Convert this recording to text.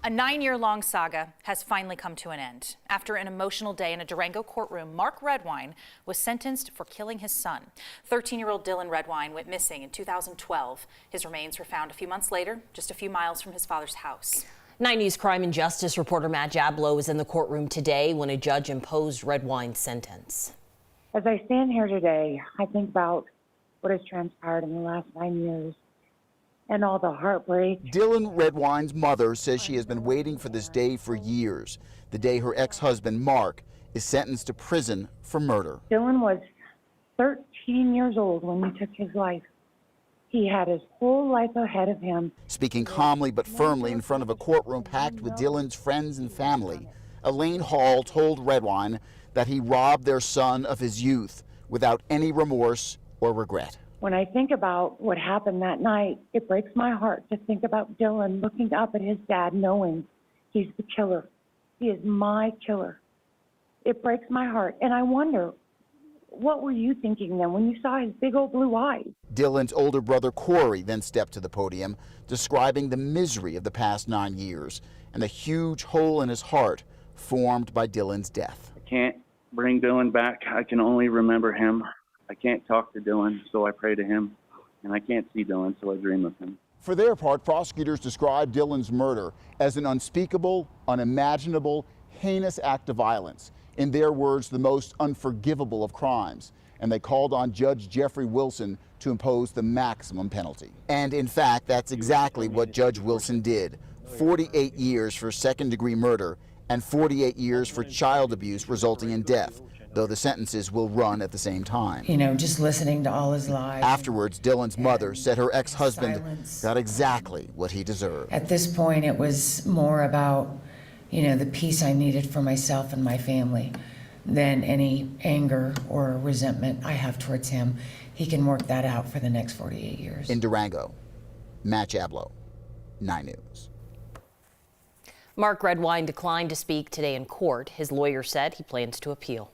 A 9-year-long saga has finally come to an end. After an emotional day in a Durango courtroom, Mark Redwine was sentenced for killing his son. 13-year-old Dylan Redwine went missing in 2012. His remains were found a few months later, just a few miles from his father's house. 9 News Crime and Justice reporter Matt Jablow was in the courtroom today when a judge imposed Redwine's sentence. As I stand here today, I think about what has transpired in the last 9 years and all the heartbreak. Dylan Redwine's mother says she has been waiting for this day for years, the day her ex-husband Mark is sentenced to prison for murder. Dylan was 13 years old when he took his life. He had his whole life ahead of him. Speaking calmly but firmly in front of a courtroom packed with Dylan's friends and family, Elaine Hall told Redwine that he robbed their son of his youth without any remorse or regret. When I think about what happened that night, it breaks my heart to think about Dylan looking up at his dad knowing he's the killer. He is my killer. It breaks my heart. And I wonder, what were you thinking then when you saw his big old blue eyes? Dylan's older brother Corey then stepped to the podium, describing the misery of the past 9 years and the huge hole in his heart formed by Dylan's death. I can't bring Dylan back. I can only remember him. I can't talk to Dylan, so I pray to him, and I can't see Dylan, so I dream of him. For their part, prosecutors described Dylan's murder as an unspeakable, unimaginable, heinous act of violence. In their words, the most unforgivable of crimes. And they called on Judge Jeffrey Wilson to impose the maximum penalty. And in fact, that's exactly what Judge Wilson did. 48 years for second-degree murder and 48 years for child abuse resulting in death, though the sentences will run at the same time. You know, just listening to all his lies. Afterwards, Dylan's mother said her ex-husband got exactly what he deserved. At this point, it was more about, you know, the peace I needed for myself and my family than any anger or resentment I have towards him. He can work that out for the next 48 years. In Durango, Matt Jablow, 9 News. Mark Redwine declined to speak today in court. His lawyer said he plans to appeal.